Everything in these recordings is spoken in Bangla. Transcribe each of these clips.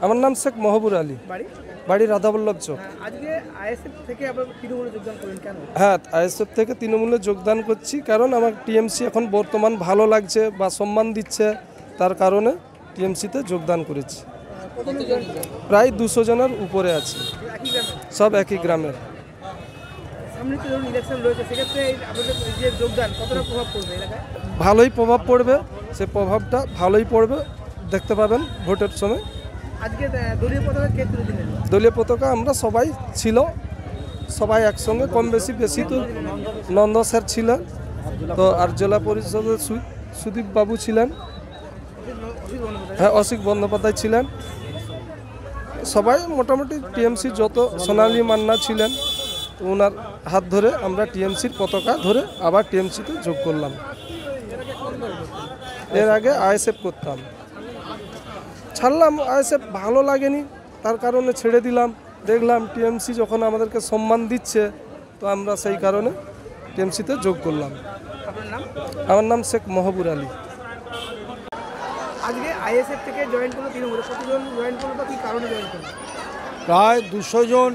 আমার নাম শেখ মহবুর আলী, বাড়ি রাধাবল্লভ চক। আজকে আইএসএফ থেকে আবার তৃণমূলে যোগদান করলেন কেন? হ্যাঁ, আইএসএফ থেকে তৃণমূলে যোগদান করছি কারণ আমার টিএমসি এখন বর্তমান ভালো লাগছে বা সম্মান দিচ্ছে, তার কারণে টিএমসিতে যোগদান করেছি। প্রায় 200 জনের উপরে আছে, সব একই গ্রামের। সামনে তো ধরুন ইলেকশন রয়েছে, সেক্ষেত্রে আপনাদের যে যোগদান কতটা প্রভাব পড়বে এলাকায়? ভালোই প্রভাব পড়বে, সে প্রভাবটা ভালোই পড়বে, দেখতে পাবেন ভোটের সময়। আজকে দলীয় পতাকা কে তুলে দিলেন? দলীয় পতাকা আমরা সবাই ছিল, সবাই একসঙ্গে কম বেশি তো নন্দ স্যার ছিলেন, তো আর জেলা পরিষদের সুদীপ বাবু ছিলেন, হ্যাঁ অসিক বন্দ্যোপাধ্যায় ছিলেন, সবাই মোটামুটি টিএমসি যত সোনালী মান্না ছিলেন, ওনার হাত ধরে আমরা টিএমসির পতাকা ধরে আবার টিএমসিতে যোগ করলাম। এর আগে আইএসএফ করতাম, ছাড়লাম, আইএসএফ ভালো লাগেনি, তার কারণে ছেড়ে দিলাম। দেখলাম টিএমসি যখন আমাদেরকে সম্মান দিচ্ছে, তো আমরা সেই কারণে টিএমসিতে যোগ করলাম। আমার নাম শেখ মহবুর আলী। আজকে আইএসএফ থেকে জয়েন করলো তৃণমূলে, কতজন জয়েন করলো, কি কারণে জয়েন করলো? প্রায় 200 জন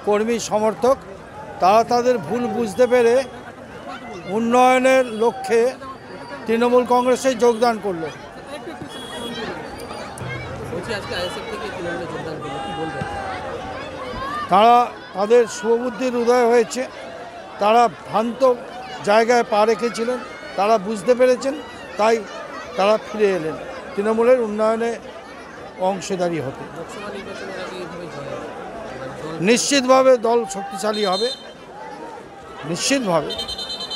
কর্মী সমর্থক, তারা তাদের ভুল বুঝতে পেরে উন্নয়নের লক্ষ্যে তৃণমূল কংগ্রেসে যোগদান করলো। তারা তাদের শুভবুদ্ধির উদয় হয়েছে, তারা ভ্রান্ত জায়গায় পা রেখেছিলেন, তারা বুঝতে পেরেছেন, তাই তারা ফিরে এলেন তৃণমূলের উন্নয়নে অংশীদারি হতে। নিশ্চিতভাবে দল শক্তিশালী হবে, নিশ্চিতভাবে।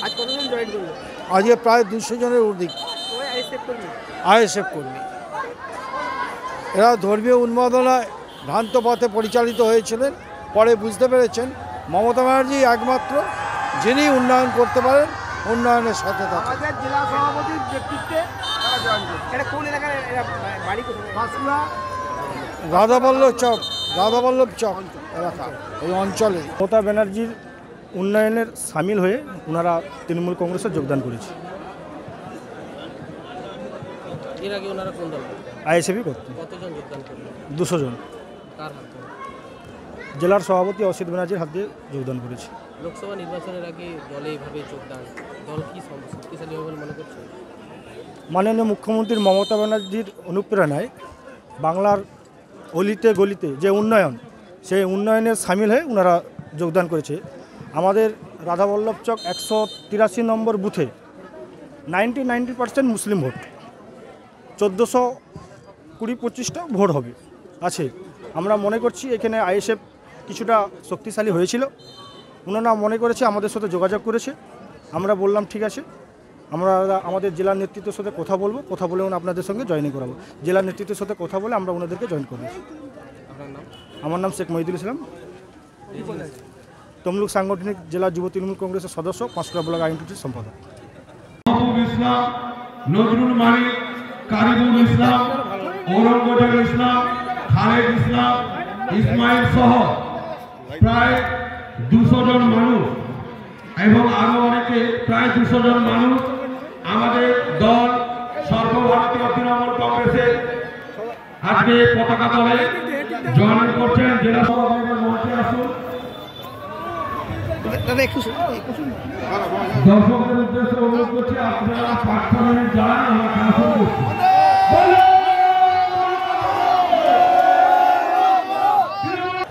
আজ কতজন জয়েন করলো? আজকে প্রায় 200 জনের অধিক আইএসএফ কর্মী। এরা ধর্মীয় উন্মাদনায় ভ্রান্ত পথে পরিচালিত হয়েছিলেন, পরে বুঝতে পেরেছেন মমতা ব্যানার্জি একমাত্র যিনি উন্নয়ন করতে পারেন, উন্নয়নের সাথে থাকেন। জেলা সভাপতির নেতৃত্বে এটা কোন এলাকার বাড়ি? রাধাবল্লভ চক এলাকা, এই অঞ্চলে। মমতা ব্যানার্জির উন্নয়নের সামিল হয়ে ওনারা তৃণমূল কংগ্রেসে যোগদান করেছে। এর আগে ওনারা কোন দল? আইএসএফই করতেন। কতজন যোগদান করলেন? 200 জন। কার হাত ধরে? জেলার সভাপতি অসিত ব্যানার্জির হাত দিয়ে যোগদান করেছে। লোকসভা নির্বাচনের আগে দলে এইভাবে যোগদান, দল কি শক্তিশালী হবে বলে মনে করছেন? মাননীয় মুখ্যমন্ত্রীর মমতা ব্যানার্জির অনুপ্রেরণায় বাংলার অলিতে গলিতে যে উন্নয়ন, সেই উন্নয়নের সামিল হয়ে ওনারা যোগদান করেছে। আমাদের রাধাবল্লভ চক 183 নম্বর বুথে 90% মুসলিম ভোট, 1420-25টা ভোট হবে আছে। আমরা মনে করছি এখানে আইএসএফ কিছুটা শক্তিশালী হয়েছিল, ওনারা মনে করেছে, আমাদের সাথে যোগাযোগ করেছে। আমরা বললাম ঠিক আছে, আমরা আমাদের জেলার নেতৃত্বের সাথে কথা বলবো, কথা বলে আপনাদের সঙ্গে জয়েন করাবো। জেলার নেতৃত্বের সাথে কথা বলে আমরা ওনাদেরকে জয়েন করবো। আমার নাম শেখ মহিদুল ইসলাম, তমলুক সাংগঠনিক জেলা যুব তৃণমূল কংগ্রেসের সদস্য, 5টা ব্লক আইডেন্টিটির সম্পাদক। ইসলাম, নজরুল মালিক, কারিমুল ইসলাম, ঔরঙ্গজেব ইসলাম, খালেদ ইসলাম, ইসমাইল সহ প্রায় 200 জন মানুষ এবং আরো অনেকে প্রায় 200 জন মানুষ আমাদের দল সর্বভারতীয় তৃণমূল কংগ্রেসের আজকে পতাকা দলে জয়েন করছেন। জেলা সভাপতির মঞ্চে আসুন। দর্শকদের উদ্দেশ্যে অনুরোধ করছি, আপনারা 5 মিনিট যান, আমরা খেলা শুরু করছি।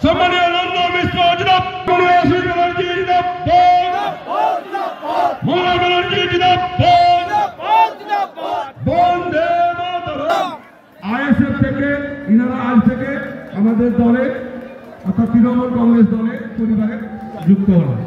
সম্মানীয় নন্দ মিশ্র জিন্দাবাদ, অসিত ব্যানার্জি জিন্দাবাদ, মমতা ব্যানার্জি জিন্দাবাদ, বন্দে মাতরম। আইএসএফ থেকে ইনারা আজ থেকে আমাদের দলে অর্থাৎ তৃণমূল কংগ্রেস দলে পরিবারে যুক্ত হলেন।